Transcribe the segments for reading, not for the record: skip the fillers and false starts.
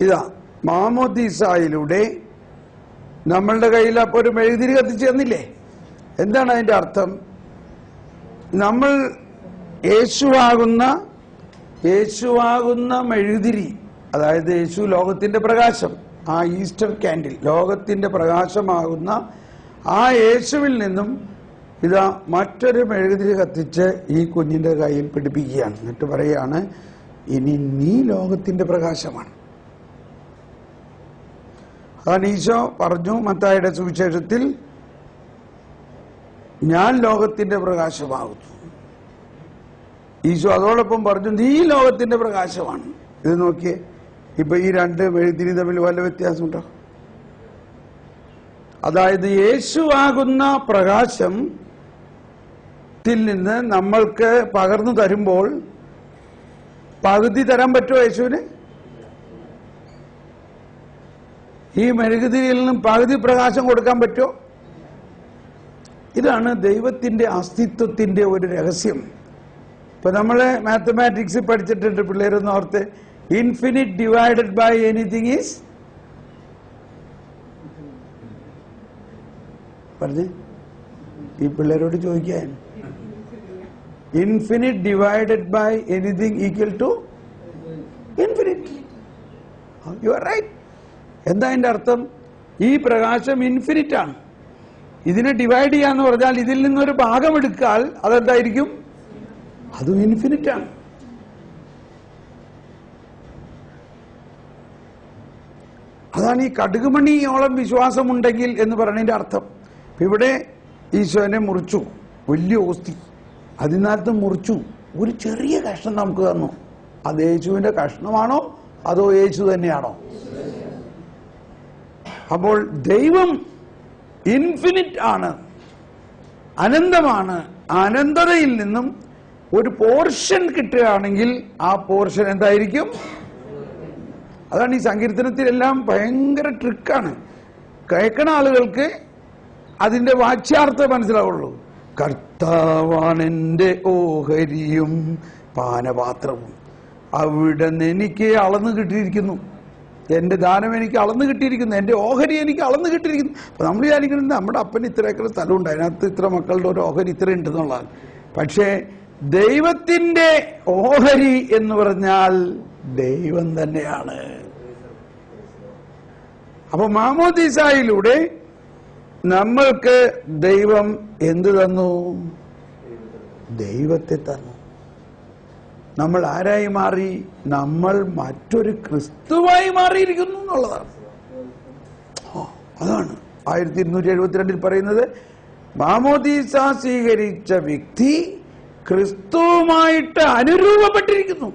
ഇതാ മാമോദീസായിലൂടെ നമ്മളുടെ കയ്യിൽ അപ്പോൾ ഒരു മെഴുകുതിരി കത്തിച്ചു തന്നില്ലേ? എന്താണ് അതിന്റെ അർത്ഥം? നമ്മൾ യേശുവാകുന്ന മെഴുകുതിരി, അതായത് യേശു ലോകത്തിന്റെ പ്രകാശം, ആ ഈസ്റ്റർ കാൻഡിൽ ലോകത്തിന്റെ പ്രകാശമാകുന്ന ആ യേശുവിൽ നിന്നും ഇതാ മറ്റൊരു മെഴുകുതിരി കത്തിച്ച് ഈ കുഞ്ഞിന്റെ കയ്യിൽ പിടിപ്പിക്കുകയാണ്. എന്നിട്ട് പറയുകയാണ്, ഇനി നീ ലോകത്തിന്റെ പ്രകാശമാണ്. അതാണ് ഈശോ പറഞ്ഞു മത്തായിയുടെ സുവിശേഷത്തിൽ, ഞാൻ ലോകത്തിന്റെ പ്രകാശമാകുന്നു. ഈശോ അതോടൊപ്പം പറഞ്ഞു, നീ ലോകത്തിന്റെ പ്രകാശമാണ്. ഇത് നോക്കിയേ, ഇപ്പൊ ഈ രണ്ട് മെഴുകുതിരി തമ്മിൽ വല്ല വ്യത്യാസമുണ്ടോ? അതായത് യേശുവാകുന്ന പ്രകാശത്തിൽ നിന്ന് നമ്മൾക്ക് പകർന്നു തരുമ്പോൾ പകുതി തരാൻ പറ്റുമോ യേശുവിന്? ഈ മെഴുകുതിരിയിൽ നിന്നും പകുതി പ്രകാശം കൊടുക്കാൻ പറ്റുമോ? ഇതാണ് ദൈവത്തിന്റെ അസ്തിത്വത്തിന്റെ ഒരു രഹസ്യം. ഇപ്പൊ നമ്മള് മാത്തമാറ്റിക്സ് പഠിച്ചിട്ടുണ്ട്, പിള്ളേരൊന്നും ഓർത്ത്, infinite divided by anything is പറഞ്ഞേ, ഈ പിള്ളേരോട് ചോദിക്കാൻ, infinite divided by anything equal to infinite. You are right. എന്താ അതിന്റെ അർത്ഥം? ഈ പ്രകാശം ഇൻഫിനിറ്റ് ആണ്. ഇതിനെ ഡിവൈഡ് ചെയ്യാന്ന് പറഞ്ഞാൽ ഇതിൽ നിന്നൊരു ഭാഗം എടുക്കാൽ അതെന്തായിരിക്കും? അതും ഇൻഫിനിറ്റ് ആണ്. അതാണ് ഈ കടുകുമണിയോളം വിശ്വാസമുണ്ടെങ്കിൽ എന്ന് പറയുന്നതിന്റെ അർത്ഥം. ഇവിടെ ഈശോനെ മുറിച്ചു, വലിയ ഓസ്തി, അതിനകത്ത് മുറിച്ചു ഒരു ചെറിയ കഷ്ണം നമുക്ക് തന്നു. അത് യേശുവിന്റെ കഷ്ണമാണോ അതോ യേശു തന്നെയാണോ? അപ്പോൾ ദൈവം ഇൻഫിനിറ്റ് ആണ്, അനന്തമാണ്. അനന്തതയിൽ നിന്നും ഒരു പോർഷൻ കിട്ടുകയാണെങ്കിൽ ആ പോർഷൻ എന്തായിരിക്കും? അതാണ് ഈ സങ്കീർത്തനത്തിലെല്ലാം ഭയങ്കര ട്രിക്കാണ്. കേൾക്കണ ആളുകൾക്ക് അതിന്റെ വാച്യാർത്ഥം മനസ്സിലാവുള്ളൂ. കർത്താവാണെന്റെ ഓഹരിയും പാനപാത്രവും, അവിടെ നിന്ന് എനിക്ക് അളന്നു കിട്ടിയിരിക്കുന്നു, എന്റെ ദാനം എനിക്ക് അളന്നു കിട്ടിയിരിക്കുന്നു, എന്റെ ഓഹരി എനിക്ക് അളന്നു കിട്ടിയിരിക്കുന്നു. അപ്പൊ നമ്മൾ വിചാരിക്കുന്നത് നമ്മുടെ അപ്പന് ഇത്ര ഏക്കർ സ്ഥലമുണ്ട്, അതിനകത്ത് ഇത്ര മക്കളുടെ ഒരു ഓഹരി ഇത്ര ഉണ്ടെന്നുള്ളതാണ്. പക്ഷേ ദൈവത്തിന്റെ ഓഹരി എന്ന് പറഞ്ഞാൽ ദൈവം തന്നെയാണ്. അപ്പൊ മാമോദീസായിലൂടെ നമ്മൾക്ക് ദൈവം എന്ത് തന്നു? ദൈവത്തെ തന്നു. നമ്മൾ ആരായി മാറി? നമ്മൾ മറ്റൊരു ക്രിസ്തുവായി മാറിയിരിക്കുന്നു എന്നുള്ളതാണ്. അതാണ് 1272 പറയുന്നത്, മാമോദീസ സ്വീകരിച്ച വ്യക്തി ക്രിസ്തുവുമായിട്ട് അനുരൂപപ്പെട്ടിരിക്കുന്നു.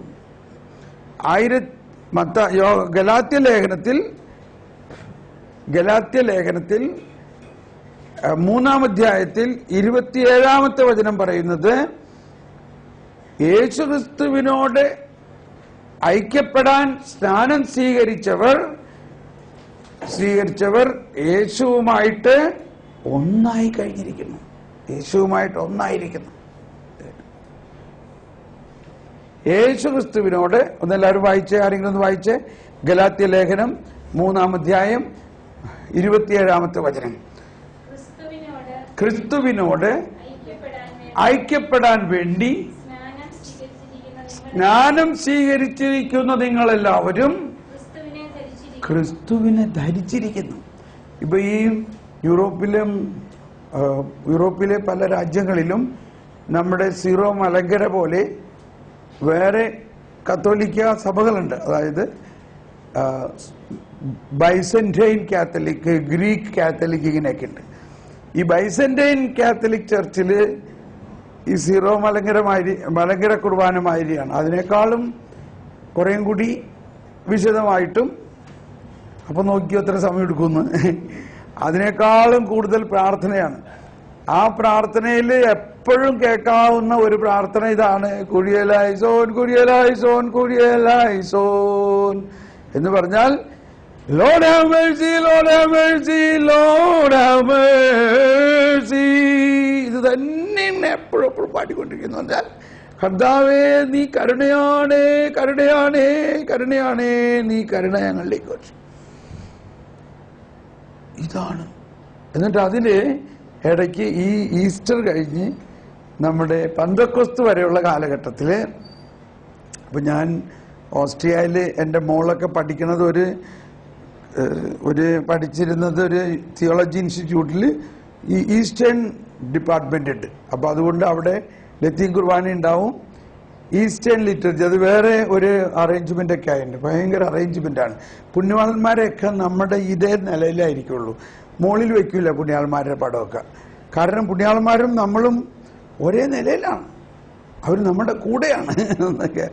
ഗലാത്യ ലേഖനത്തിൽ 3-ാം അധ്യായത്തിൽ 27-ാമത്തെ വചനം പറയുന്നത്, യേശുക്രിസ്തുവിനോട് ഐക്യപ്പെടാൻ സ്നാനം സ്വീകരിച്ചവർ യേശുവുമായിട്ട് ഒന്നായി കഴിഞ്ഞിരിക്കുന്നു. യേശുവുമായിട്ട് ഒന്നായിരിക്കുന്നു. യേശുക്രിസ്തുവിനോട് ഒന്നെല്ലാവരും വായിച്ചേ, ആരെങ്കിലും ഒന്ന് വായിച്ചേ. ഗലാത്യ ലേഖനം 3-ാം അധ്യായം 27-ാമത്തെ വചനം. ക്രിസ്തുവിനോട് ഐക്യപ്പെടാൻ വേണ്ടി സ്നാനം സ്വീകരിച്ചിരിക്കുന്ന നിങ്ങളെല്ലാവരും ക്രിസ്തുവിനെ ധരിച്ചിരിക്കുന്നു. ഇപ്പൊ ഈ യൂറോപ്പിലെ പല രാജ്യങ്ങളിലും നമ്മുടെ സീറോ മലങ്കര പോലെ വേറെ കത്തോലിക്ക സഭകളുണ്ട്. അതായത് ബൈസന്റൈൻ കാത്തലിക്, ഗ്രീക്ക് കാത്തലിക്, ഇങ്ങനെയൊക്കെ ഉണ്ട്. ഈ ബൈസന്റൈൻ കാത്തലിക് ചർച്ചില് ഈ സീറോ മലങ്കര കുർബാനമാതിരിയാണ്. അതിനേക്കാളും കുറേം കൂടി വിശദമായിട്ടും, അപ്പൊ നോക്കിയോ എത്ര സമയം എടുക്കുന്നു, അതിനേക്കാളും കൂടുതൽ പ്രാർത്ഥനയാണ്. ആ പ്രാർത്ഥനയിൽ എപ്പോഴും കേൾക്കാവുന്ന ഒരു പ്രാർത്ഥന ഇതാണ്, കുരിയലായി സോൻ കുരിയലായി സോൻ കുരിയലായി സോൻ എന്ന് പറഞ്ഞാൽ Lord have mercy, Lord have mercy, Lord have mercy. ഇത് തന്നെ എപ്പോഴും പാടിക്കൊണ്ടിരിക്കുന്നു. എന്നാൽ കർത്താവേ നീ കരുണയാണേ, കരുണയാണേ, കരുണയാണേ, നീ കരുണ ഞങ്ങളിലേക്ക് വർഷം. ഇതാണ്. എന്നിട്ട് അതില് ഇടയ്ക്ക് ഈ ഈസ്റ്റർ കഴിഞ്ഞ് നമ്മുടെ പെന്തക്കോസ്ത് വരെയുള്ള കാലഘട്ടത്തില്, അപ്പൊ ഞാൻ ഓസ്ട്രിയയില് എൻ്റെ മോളൊക്കെ പഠിക്കുന്നത് പഠിച്ചിരുന്നത് ഒരു തിയോളജി ഇൻസ്റ്റിറ്റ്യൂട്ടിൽ ഈ ഈസ്റ്റേൺ ഡിപ്പാർട്ട്മെന്റ് ഉണ്ട്. അപ്പൊ അതുകൊണ്ട് അവിടെ ലത്തീൻ കുർബാന ഉണ്ടാവും, ഈസ്റ്റേൺ ലിറ്ററേച്ചർ, അത് വേറെ ഒരു അറേഞ്ച്മെന്റ് ഒക്കെ ആയിട്ടുണ്ട്. ഭയങ്കര അറേഞ്ച്മെന്റ് ആണ്. പുണ്യവാളന്മാരെയൊക്കെ നമ്മുടെ ഇതേ നിലയിലായിരിക്കുള്ളൂ, മുകളിൽ വെക്കൂല പുണ്യാളന്മാരുടെ പടമൊക്കെ. കാരണം പുണ്യാളന്മാരും നമ്മളും ഒരേ നിലയിലാണ്, അവർ നമ്മുടെ കൂടെയാണ് എന്നൊക്കെ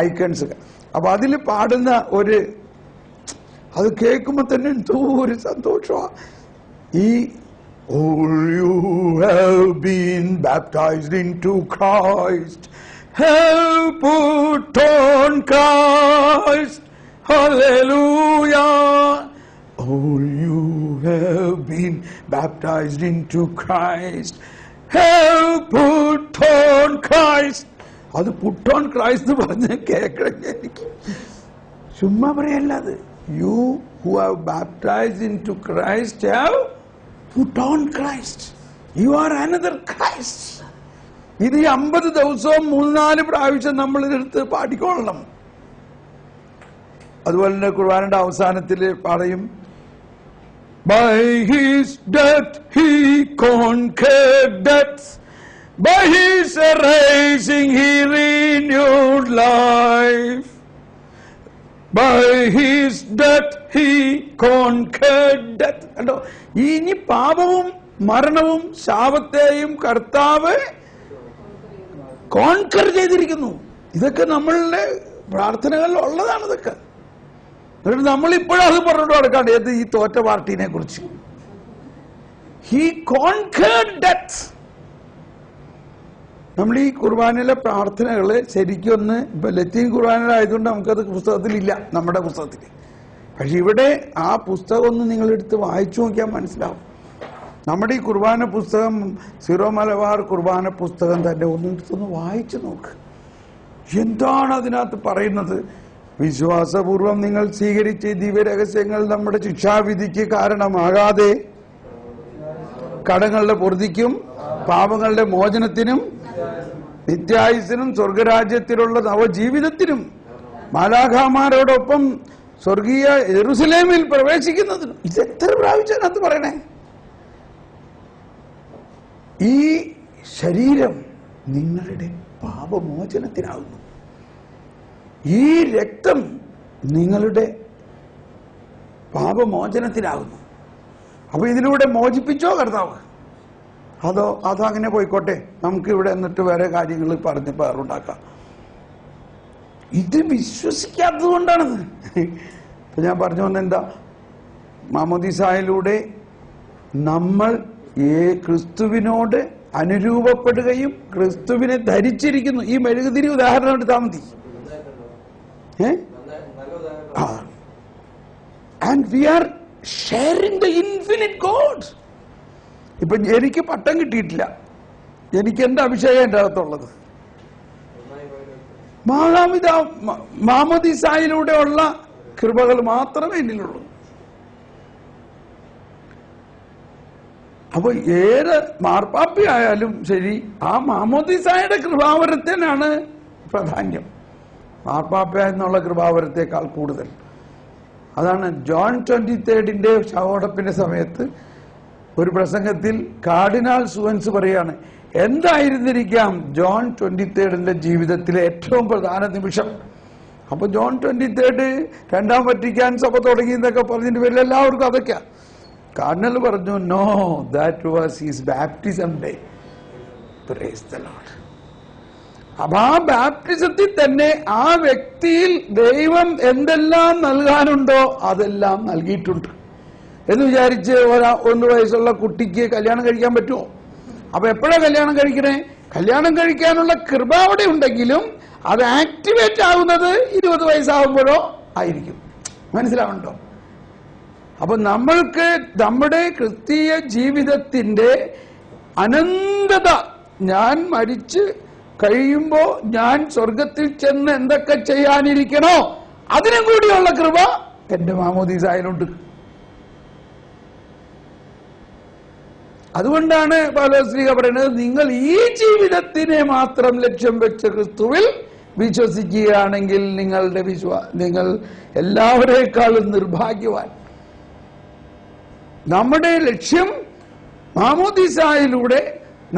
ഐക്കൺസ് ഒക്കെ. അപ്പൊ അതിൽ പാടുന്ന അത് കേൾക്കുമ്പോ തന്നെ എന്തോ ഒരു സന്തോഷമാണ്. ഈ all you have been baptized into Christ, have put on Christ, hallelujah. All you have been baptized into Christ, have put on Christ. അത് put on Christ എന്ന് പറഞ്ഞ് കേൾക്കണം എനിക്ക്. ചുമ്മാ പറയല്ല അത്. You who have baptized into Christ have put on Christ. You are another Christ. ഇത് 50 ദിവസവും 3-4 പ്രാവശ്യം നമ്മൾ ഇതെടുത്ത് പാടിക്കൊള്ളണം. അതുപോലെ തന്നെ കുർബാനയുടെ അവസാനത്തിൽ പറയും, by his death he conquered death, by his rising he renewed life, by his death he conquered death. കണ്ടോ, ഇനി പാപവും മരണവും ശാപത്തെയും കർത്താവ് കോൺകർ ചെയ്തിരിക്കുന്നു. ഇതൊക്കെ നമ്മളുടെ പ്രാർത്ഥനകളിൽ ഉള്ളതാണ്. ഇതൊക്കെ എന്നിട്ട് നമ്മളിപ്പോഴും അത് പറഞ്ഞിട്ട് നടക്കാണ്ട് ഏത് ഈ തോറ്റ പാർട്ടീനെ കുറിച്ച്. He concord death. നമ്മൾ ഈ കുർബാനയിലെ പ്രാർത്ഥനകള് ശരിക്കും ഇപ്പൊ ലത്തീൻ കുർബാനയിലായതുകൊണ്ട് നമുക്കത് പുസ്തകത്തിലില്ല, നമ്മുടെ പുസ്തകത്തിൽ. പക്ഷെ ഇവിടെ ആ പുസ്തകം ഒന്ന് നിങ്ങളെടുത്ത് വായിച്ചു നോക്കിയാൽ മനസ്സിലാവും. നമ്മുടെ ഈ കുർബാന പുസ്തകം, സീറോ മലബാർ കുർബാന പുസ്തകം തന്നെ ഒന്നെടുത്തൊന്ന് വായിച്ചു നോക്ക്. എന്താണ് അതിനകത്ത് പറയുന്നത്? വിശ്വാസപൂർവം നിങ്ങൾ സ്വീകരിച്ച ദിവ്യരഹസ്യങ്ങൾ നമ്മുടെ ശിക്ഷാവിധിക്ക് കാരണമാകാതെ കടങ്ങളുടെ പൊറുതിക്കും പാപങ്ങളുടെ മോചനത്തിനും നിത്യായുസിനും സ്വർഗരാജ്യത്തിലുള്ള നവജീവിതത്തിനും മാലാഖമാരോടൊപ്പം സ്വർഗീയ യെരുസലേമിൽ പ്രവേശിക്കുന്നതിനും. ഇത് എത്ര പ്രാവശ്യത്തിനകത്ത് പറയണേ? ഈ ശരീരം നിങ്ങളുടെ പാപമോചനത്തിനാകുന്നു, ഈ രക്തം നിങ്ങളുടെ പാപമോചനത്തിനാകുന്നു. അപ്പൊ ഇതിലൂടെ മോചിപ്പിച്ചോ കർത്താവ്? അതങ്ങനെ പോയിക്കോട്ടെ, നമുക്ക് ഇവിടെ എന്നിട്ട് വേറെ കാര്യങ്ങൾ പറഞ്ഞ് പേറുണ്ടാക്കാം. ഇത് വിശ്വസിക്കാത്തത് കൊണ്ടാണത്. ഇപ്പൊ ഞാൻ പറഞ്ഞു വന്നെന്താ, മാമോദീസായിലൂടെ നമ്മൾ ക്രിസ്തുവിനോട് അനുരൂപപ്പെടുകയും ക്രിസ്തുവിനെ ധരിച്ചിരിക്കുന്നു. ഈ മെഴുകുതിരി ഉദാഹരണം എടുത്താൽ മതി. And we are sharing the infinite God. ഇപ്പൊ എനിക്ക് പട്ടം കിട്ടിയിട്ടില്ല, എനിക്ക് എന്റെ അഭിഷേകം എന്റെ അകത്തുള്ളത്. മാമോദീസായിലൂടെ ഉള്ള കൃപകൾ മാത്രമേ എന്നിലുള്ളൂ. അപ്പൊ ഏത് മാർപ്പാപ്പിയായാലും ശരി, ആ മാമോദീസായുടെ കൃപാവരത്തിനാണ് പ്രാധാന്യം, മാർപ്പാപ്പ എന്നുള്ള കൃപാവരത്തേക്കാൾ കൂടുതൽ. അതാണ് ജോൺ 23 ശവോടപ്പിന്റെ സമയത്ത് ഒരു പ്രസംഗത്തിൽ കാർഡിനാൾ സുവൻസ് പറയാണ്, എന്തായിരുന്നിരിക്കാം ജോൺ 23 ജീവിതത്തിലെ ഏറ്റവും പ്രധാന നിമിഷം. അപ്പൊ ജോൺ 23 രണ്ടാം വത്തിക്കാൻ സഭ തുടങ്ങി എന്നൊക്കെ പറഞ്ഞതിന്റെ പേരിൽ എല്ലാവർക്കും അതൊക്കെയാ. കാർഡിനൽ പറഞ്ഞു, no, that was his baptism day. Praise the Lord. അപ്പൊ ആ ബാപ്റ്റിസത്തിൽ തന്നെ ആ വ്യക്തിയിൽ ദൈവം എന്തെല്ലാം നൽകാനുണ്ടോ അതെല്ലാം നൽകിയിട്ടുണ്ട് എന്ന് വിചാരിച്ച് 1 വയസ്സുള്ള കുട്ടിക്ക് കല്യാണം കഴിക്കാൻ പറ്റുമോ? അപ്പൊ എപ്പോഴാ കല്യാണം കഴിക്കണേ? കല്യാണം കഴിക്കാനുള്ള കൃപ അവിടെ ഉണ്ടെങ്കിലും അത് ആക്ടിവേറ്റ് ആകുന്നത് 20 വയസ്സാകുമ്പോഴോ ആയിരിക്കും. മനസ്സിലാവുന്നുണ്ടോ? അപ്പൊ നമ്മൾക്ക് നമ്മുടെ ക്രിസ്തീയ ജീവിതത്തിന്റെ അനന്തത, ഞാൻ മരിച്ച് കഴിയുമ്പോ ഞാൻ സ്വർഗത്തിൽ ചെന്ന് എന്തൊക്കെ ചെയ്യാനിരിക്കണോ അതിനും കൂടിയുള്ള കൃപ എന്റെ മാമോദീസായിലുണ്ട്. അതുകൊണ്ടാണ് പൗലോസ് പറയുന്നത്, നിങ്ങൾ ഈ ജീവിതത്തിനെ മാത്രം ലക്ഷ്യം വെച്ച ക്രിസ്തുവിൽ വിശ്വസിക്കുകയാണെങ്കിൽ നിങ്ങൾ എല്ലാവരേക്കാളും നിർഭാഗ്യവാൻ. നമ്മുടെ ലക്ഷ്യം മാമോദീസായിലൂടെ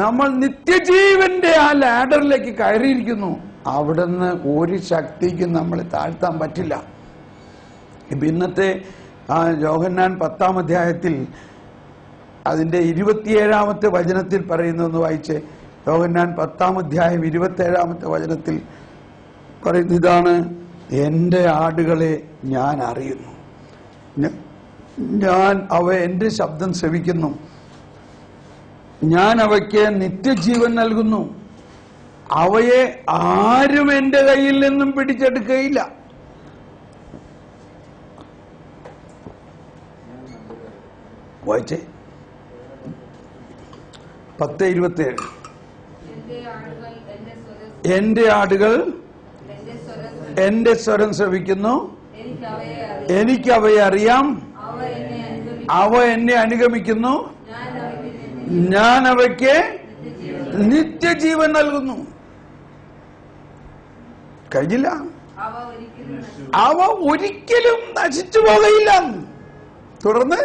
നമ്മൾ നിത്യജീവന്റെ ആ ലാഡറിലേക്ക് കയറിയിരിക്കുന്നു. അവിടുന്ന് ഒരു ശക്തിക്കും നമ്മളെ താഴ്ത്താൻ പറ്റില്ല. ഇപ്പൊ ഇന്നത്തെ ആ യോഹന്നാൻ 10-ാം അധ്യായത്തിൽ അതിന്റെ 27-ാമത്തെ വചനത്തിൽ പറയുന്നതെന്ന് വായിച്ച്. യോഹന്നാൻ 10-ാം അധ്യായം 27-ാമത്തെ വചനത്തിൽ പറയുന്നത് ഇതാണ്: എന്റെ ആടുകളെ ഞാൻ അറിയുന്നു, ഞാൻ എന്റെ ശബ്ദം ശ്രവിക്കുന്നു, ഞാൻ അവയ്ക്ക് നിത്യജീവൻ നൽകുന്നു, അവയെ ആരും എന്റെ കയ്യിൽ നിന്നും പിടിച്ചെടുക്കുകയില്ല. വായിച്ചേ 10:27. എന്റെ ആടുകൾ എന്റെ സ്വരം ശ്രവിക്കുന്നു, എനിക്ക് അവയെ അറിയാം, അവ എന്നെ അനുഗമിക്കുന്നു, ഞാൻ അവയ്ക്ക് നിത്യജീവൻ നൽകുന്നു. കഴിഞ്ഞില്ല, അവ ഒരിക്കലും നശിച്ചു പോകയില്ല. തുടർന്ന്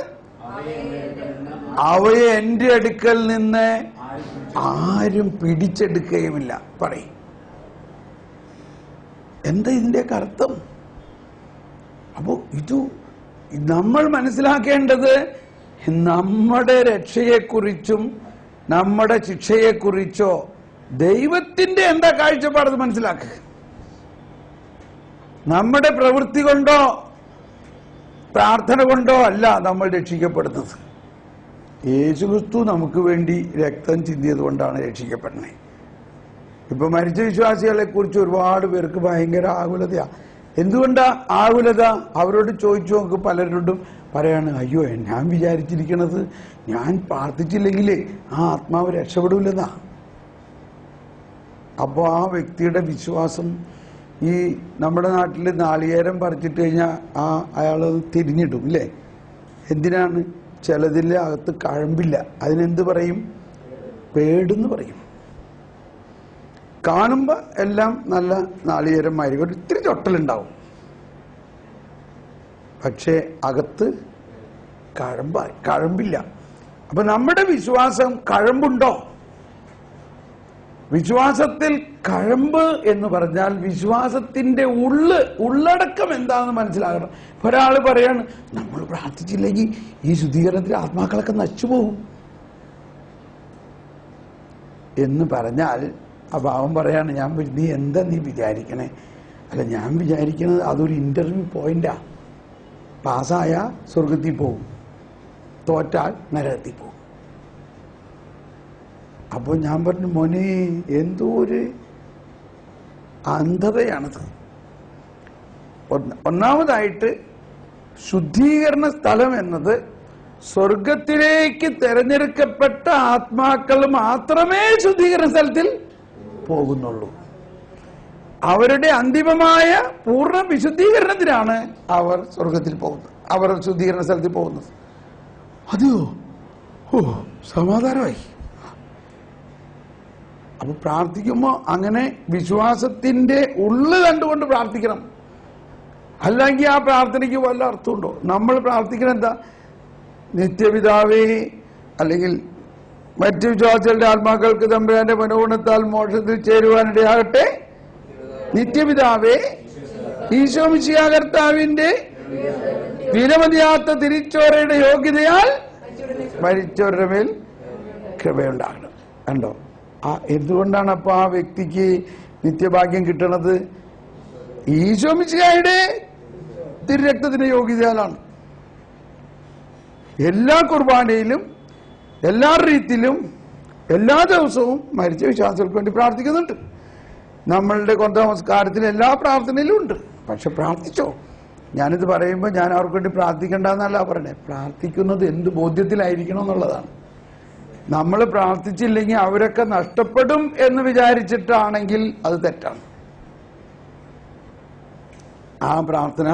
അവയെ എന്റെ അടുക്കൽ നിന്ന് ആരും പിടിച്ചെടുക്കുകയുമില്ല. പറയും എന്താ ഇതിന്റെയൊക്കെ അർത്ഥം? അപ്പോ ഇത് നമ്മൾ മനസ്സിലാക്കേണ്ടത് നമ്മുടെ രക്ഷയെക്കുറിച്ചും നമ്മുടെ ശിക്ഷയെക്കുറിച്ചോ ദൈവത്തിന്റെ എന്താ കാഴ്ചപ്പാടെന്ന് മനസ്സിലാക്കുക. നമ്മുടെ പ്രവൃത്തി കൊണ്ടോ പ്രാർത്ഥന കൊണ്ടോ അല്ല നമ്മൾ രക്ഷിക്കപ്പെടുന്നത്. യേശുക്രിസ്തു നമുക്ക് വേണ്ടി രക്തം ചിന്തിയത് കൊണ്ടാണ് രക്ഷിക്കപ്പെടുന്നത്. ഇപ്പൊ മരിച്ച വിശ്വാസികളെ കുറിച്ച് ഒരുപാട് പേർക്ക് ഭയങ്കര ആകുലതയാ. എന്തുകൊണ്ടാ ആകുലത? അവരോട് ചോദിച്ചു നോക്ക്, പലരോടും പറയാണ്, അയ്യോ ഞാൻ വിചാരിച്ചിരിക്കണത് ഞാൻ പ്രാർത്ഥിച്ചില്ലെങ്കിലേ ആ ആത്മാവ് രക്ഷപ്പെടൂലെന്നാ. അപ്പൊ ആ വ്യക്തിയുടെ വിശ്വാസം, ഈ നമ്മുടെ നാട്ടിൽ നാളികേരം പറിച്ചിട്ട് കഴിഞ്ഞാൽ അയാള് തിരിഞ്ഞിടും ഇല്ലേ? എന്തിനാണ്? ചിലതിൻ്റെ അകത്ത് കഴമ്പില്ല, അതിനെന്ത് പറയും? പേടെന്ന് പറയും. കാണുമ്പോ എല്ലാം നല്ല നാളികേരമായിരിക്കും, ഒരു ഇത്തിരി ചൊട്ടലുണ്ടാവും, പക്ഷെ അകത്ത് കഴമ്പില്ല. അപ്പൊ നമ്മുടെ വിശ്വാസം കഴമ്പുണ്ടോ? വിശ്വാസത്തിൽ കഴമ്പ് എന്ന് പറഞ്ഞാൽ വിശ്വാസത്തിന്റെ ഉള്ളടക്കം എന്താണെന്ന് മനസ്സിലാകണം. ഒരാൾ പറയാണ്, നമ്മൾ പ്രാർത്ഥിച്ചില്ലെങ്കിൽ ഈ ശുദ്ധീകരണത്തിൽ ആത്മാക്കളൊക്കെ നശിച്ചുപോകും എന്ന് പറഞ്ഞാൽ അപ്പൊ അവൻ പറയാണ്, നീ എന്താ വിചാരിക്കണേ? അല്ല, ഞാൻ വിചാരിക്കുന്നത് അതൊരു ഇന്റർവ്യൂ പോയിന്റാ. പാസ്സായ സ്വർഗത്തിൽ പോകും, തോറ്റാൽ നരകത്തിൽ പോകും. അപ്പൊ ഞാൻ പറഞ്ഞു, മോനെ എന്തോ ഒരു അന്ധതയാണത്. ഒന്നാമതായിട്ട് ശുദ്ധീകരണ സ്ഥലം എന്നത് സ്വർഗത്തിലേക്ക് തെരഞ്ഞെടുക്കപ്പെട്ട ആത്മാക്കൾ മാത്രമേ ശുദ്ധീകരണ സ്ഥലത്തിൽ പോകുന്നുള്ളൂ. അവരുടെ അന്തിമമായ പൂർണ്ണ വിശുദ്ധീകരണത്തിനാണ് അവർ സ്വർഗത്തിൽ പോകുന്നത്, അവർ ശുദ്ധീകരണ സ്ഥലത്തിൽ പോകുന്നത്. അതെയോ? ഓ, സമാധാനമായി. അപ്പൊ പ്രാർത്ഥിക്കുമ്പോ അങ്ങനെ വിശ്വാസത്തിന്റെ ഉള്ളു കണ്ടുകൊണ്ട് പ്രാർത്ഥിക്കണം. അല്ലെങ്കിൽ ആ പ്രാർത്ഥനയ്ക്ക് വല്ല അർത്ഥമുണ്ടോ? നമ്മൾ പ്രാർത്ഥിക്കണം എന്താ? നിത്യപിതാവേ, അല്ലെങ്കിൽ മറ്റു വിശ്വാസികളുടെ ആത്മാക്കൾക്ക് തമ്പുരാന്റെ മനോഗുണത്താൽ മോക്ഷത്തിൽ ചേരുവാനിടയാകട്ടെ. നിത്യപിതാവേ, ഈശോ മിശിഹാ കർത്താവിന്റെ വിലമതിയാത്ത തിരിച്ചോരയുടെ യോഗ്യതയാൽ മരിച്ചവരുടെ മേൽ കൃപയുണ്ടാകണം. കണ്ടോ? എന്തുകൊണ്ടാണ് അപ്പൊ ആ വ്യക്തിക്ക് നിത്യഭാഗ്യം കിട്ടണത്? ഈശോ മിശിഹായുടെ തിരുരക്തത്തിന്റെ യോഗ്യതയാലാണ്. എല്ലാ കുർബാനയിലും എല്ലാ റീത്തിലും എല്ലാ ദിവസവും മരിച്ച വിശ്വാസികൾക്ക് വേണ്ടി പ്രാർത്ഥിക്കുന്നുണ്ട്. നമ്മളുടെ നമസ്കാരത്തിൽ എല്ലാ പ്രാർത്ഥനയിലും ഉണ്ട്. പക്ഷെ പ്രാർത്ഥിച്ചോ? ഞാനിത് പറയുമ്പോൾ ഞാൻ അവർക്ക് വേണ്ടി പ്രാർത്ഥിക്കേണ്ടെന്നല്ല പറയണേ. പ്രാർത്ഥിക്കുന്നത് എന്ത് ബോധ്യത്തിലായിരിക്കണം എന്നുള്ളതാണ്. നമ്മൾ പ്രാർത്ഥിച്ചില്ലെങ്കിൽ അവരൊക്കെ നഷ്ടപ്പെടും എന്ന് വിചാരിച്ചിട്ടാണെങ്കിൽ അത് തെറ്റാണ്. ആ പ്രാർത്ഥന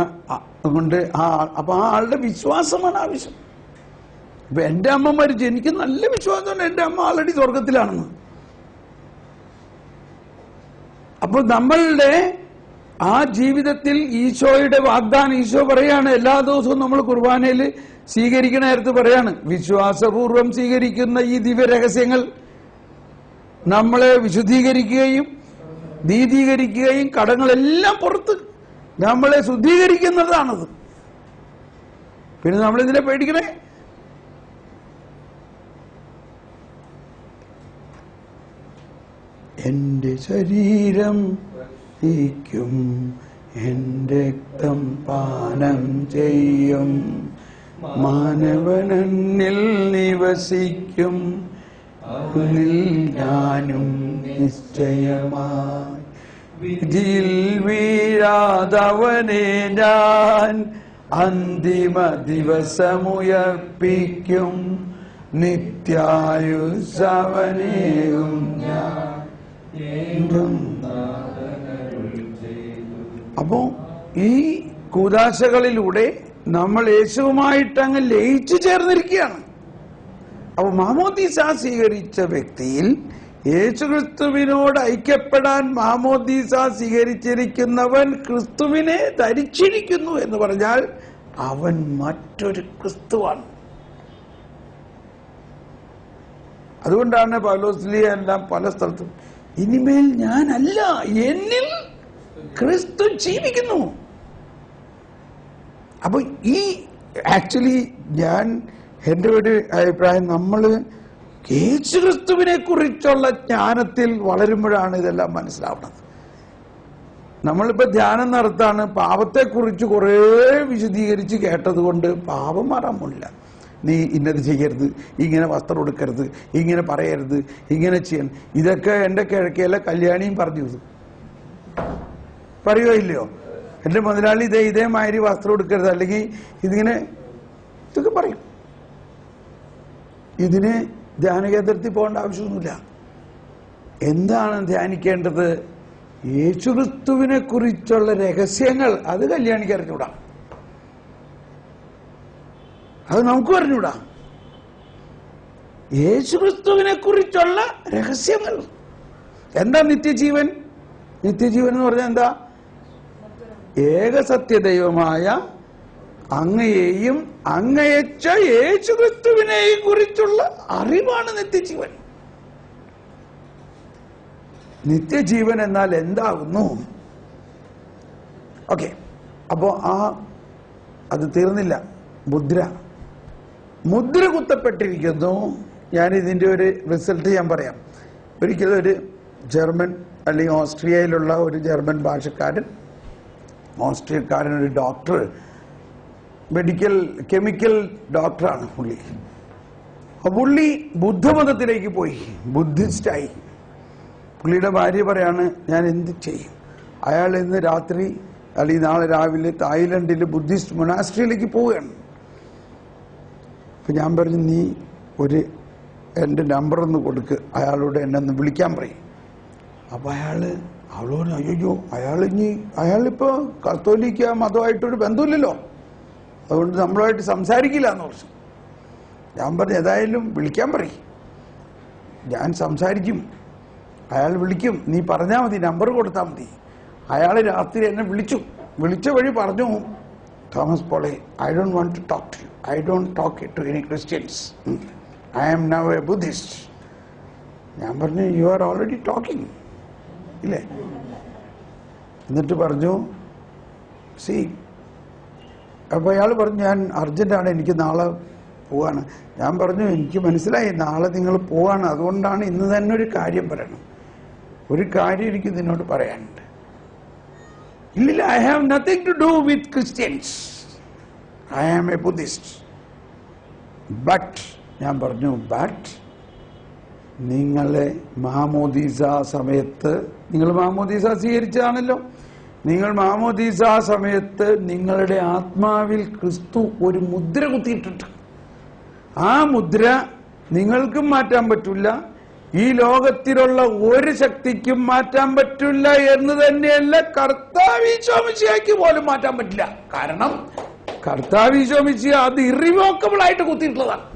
കൊണ്ട് അപ്പൊ ആ ആളുടെ വിശ്വാസമാണ് ആവശ്യം. ഇപ്പൊ എന്റെ അമ്മ മരിച്ചു, എനിക്ക് നല്ല വിശ്വാസമുണ്ട് എന്റെ അമ്മ ആൾറെഡി സ്വർഗത്തിലാണെന്ന്. അപ്പൊ നമ്മളുടെ ആ ജീവിതത്തിൽ ഈശോയുടെ വാഗ്ദാനം, ഈശോ പറയാണ് എല്ലാ ദിവസവും നമ്മൾ കുർബാനയിൽ സ്വീകരിക്കണ നേരത്ത് പറയാണ്, വിശ്വാസപൂർവം സ്വീകരിക്കുന്ന ഈ ദിവ്യരഹസ്യങ്ങൾ നമ്മളെ വിശുദ്ധീകരിക്കുകയും നീതീകരിക്കുകയും കടങ്ങളെല്ലാം പുറത്ത് നമ്മളെ ശുദ്ധീകരിക്കുന്നതാണത്. പിന്നെ നമ്മളിതിനെ പേടിക്കണേ? എന്റെ ശരീരം ും എന്റെ രക്തം പാനം ചെയ്യും, മാനവനെന്നിൽ നിവസിക്കും, അവനിൽ ഞാനും നിശ്ചയമായി. വിധിയിൽ വീഴാതവനെ ഞാൻ അന്തിമ ദിവസമുയർപ്പിക്കും, നിത്യായുസ്സവനെയും ഞാൻ. അപ്പോ ഈ കൂദാശകളിലൂടെ നമ്മൾ യേശുവുമായിട്ട് അങ്ങ് ലയിച്ചു ചേർന്നിരിക്കുകയാണ്. അപ്പൊ മാമോദീസ സ്വീകരിച്ച വ്യക്തിയിൽ യേശുക്രിസ്തുവിനോട് ഐക്യപ്പെടാൻ മാമോദീസ സ്വീകരിച്ചിരിക്കുന്നവൻ ക്രിസ്തുവിനെ ധരിച്ചിരിക്കുന്നു എന്ന് പറഞ്ഞാൽ അവൻ മറ്റൊരു ക്രിസ്തുവാണ്. അതുകൊണ്ടാണ് പൗലോസ്ലീഹ എല്ലാം പല സ്ഥലത്തും ഇനിമേൽ ഞാനല്ല, എന്നിൽ ക്രിസ്തു ജീവിക്കുന്നു. അപ്പൊ ഈ ആക്ച്വലി എന്റെ ഒരു അഭിപ്രായം, നമ്മൾ യേശുക്രിസ്തുവിനെ കുറിച്ചുള്ള ജ്ഞാനത്തിൽ വളരുമ്പോഴാണ് ഇതെല്ലാം മനസ്സിലാവുന്നത്. നമ്മളിപ്പോ ധ്യാനം നടത്താണ്, പാപത്തെക്കുറിച്ച് കുറേ വിശദീകരിച്ച് കേട്ടത് കൊണ്ട് പാപം മാറാൻ പോണില്ല. നീ ഇന്നത് ചെയ്യരുത്, ഇങ്ങനെ വസ്ത്രം എടുക്കരുത്, ഇങ്ങനെ പറയരുത്, ഇങ്ങനെ ചെയ്യണം. ഇതൊക്കെ എന്റെ കിഴക്കേലെ കല്യാണിയും പറഞ്ഞു. പറയുകയോ ഇല്ലയോ? എന്റെ മുതലാളി ഇതേമാതിരി വസ്ത്രം എടുക്കരുത്, അല്ലെങ്കിൽ ഇതിങ്ങനെ, ഇതൊക്കെ പറയും. ഇതിന് ധ്യാനകേന്ദ്രത്തിൽ പോകേണ്ട ആവശ്യമൊന്നുമില്ല. എന്താണ് ധ്യാനിക്കേണ്ടത്? യേശുക്രിസ്തുവിനെ കുറിച്ചുള്ള രഹസ്യങ്ങൾ. അത് കല്യാണിക്ക് അറിഞ്ഞൂടാ, അത് നമുക്ക് അറിഞ്ഞൂടാ. യേശുക്രിസ്തുവിനെ കുറിച്ചുള്ള രഹസ്യങ്ങൾ. എന്താ നിത്യജീവൻ? നിത്യജീവൻ എന്ന് പറഞ്ഞാൽ എന്താ? ഏകസത്യദൈവമായ അങ്ങയെയും അങ്ങയച്ച യേശുക്രിസ്തുവിനെയും കുറിച്ചുള്ള അറിവാണ് നിത്യജീവൻ. നിത്യജീവൻ എന്നാൽ എന്താകുന്നു? ഓക്കെ, അപ്പോ അത് തീർന്നില്ല. മുദ്ര കുത്തപ്പെട്ടിരിക്കുന്നു. ഞാൻ ഇതിന്റെ ഒരു റിസൾട്ട് ഞാൻ പറയാം. ഒരിക്കലും ഒരു ജർമ്മൻ അല്ലെങ്കിൽ ഓസ്ട്രിയയിലുള്ള ഒരു ജർമ്മൻ ഭാഷക്കാരൻ, ഓസ്ട്രിയക്കാരൻ, ഒരു ഡോക്ടർ, കെമിക്കൽ ഡോക്ടറാണ് പുള്ളി. പുള്ളി ബുദ്ധമതത്തിലേക്ക് പോയി, ബുദ്ധിസ്റ്റായി. പുള്ളിയുടെ ഭാര്യ പറയാണ്, ഞാൻ എന്ത് ചെയ്യും? അയാൾ ഇന്ന് രാത്രി അല്ലെങ്കിൽ നാളെ രാവിലെ തായ്ലൻഡിൽ ബുദ്ധിസ്റ്റ് മൊനാസ്ട്രിയിലേക്ക് പോവുകയാണ്. അപ്പൊ ഞാൻ പറഞ്ഞു, നീ എൻ്റെ നമ്പർ ഒന്ന് കൊടുക്ക്, അയാളോട് എന്നെ ഒന്ന് വിളിക്കാൻ പറയും. അപ്പൊ അവളോട്, അയ്യോ അയാളിപ്പോ കത്തോലിക്ക മതമായിട്ടൊരു ബന്ധമില്ലല്ലോ, അതുകൊണ്ട് നമ്മളുമായിട്ട് സംസാരിക്കില്ല എന്ന് പറഞ്ഞു. ഞാൻ പറഞ്ഞു, ഏതായാലും വിളിക്കാൻ പറയും, ഞാൻ സംസാരിക്കും, അയാൾ വിളിക്കും, നീ പറഞ്ഞാൽ മതി, നമ്പർ കൊടുത്താൽ മതി. അയാൾ രാത്രി എന്നെ വിളിച്ച വഴി പറഞ്ഞു, തോമസ് പോളെ, I don't want to talk to you, I don't talk to any Christians, I am now a Buddhist. ഞാൻ പറഞ്ഞു, യു ആർ ഓൾറെഡി ടോക്കിംഗ് ഇല്ലേ? എന്നിട്ട് പറഞ്ഞു, സി, അപ്പൊ അയാൾ പറഞ്ഞു, ഞാൻ അർജന്റാണ്, എനിക്ക് നാളെ പോവാണ്. ഞാൻ പറഞ്ഞു, എനിക്ക് മനസ്സിലായി നാളെ നിങ്ങൾ പോവാണ്, അതുകൊണ്ടാണ് ഇന്ന് തന്നെ ഒരു കാര്യം പറയണം. ഒരു കാര്യം എനിക്ക് നിന്നോട് പറയാനുണ്ട്. ഇല്ലില്ല, I have nothing to do with Christians, I am a Buddhist. But ഞാൻ പറഞ്ഞു, ബട്ട് നിങ്ങളെ മാമോദീസ സമയത്ത്, നിങ്ങൾ മാമോദീസ സ്വീകരിച്ചതാണല്ലോ, നിങ്ങൾ മാമോദീസ സമയത്ത് നിങ്ങളുടെ ആത്മാവിൽ ക്രിസ്തു ഒരു മുദ്ര കുത്തിയിട്ടുണ്ട്. ആ മുദ്ര നിങ്ങൾക്കും മാറ്റാൻ പറ്റില്ല, ഈ ലോകത്തിലുള്ള ഒരു ശക്തിക്കും മാറ്റാൻ പറ്റില്ല എന്ന് തന്നെയല്ല കർത്താവ് ഈശോ മിശിഹായ്ക്ക് പോലും മാറ്റാൻ പറ്റില്ല. കാരണം കർത്താവ് ഈശോ മിശിഹ അത് ഇറിവോക്കബിൾ ആയിട്ട് കുത്തിയിട്ടുള്ളതാണ്.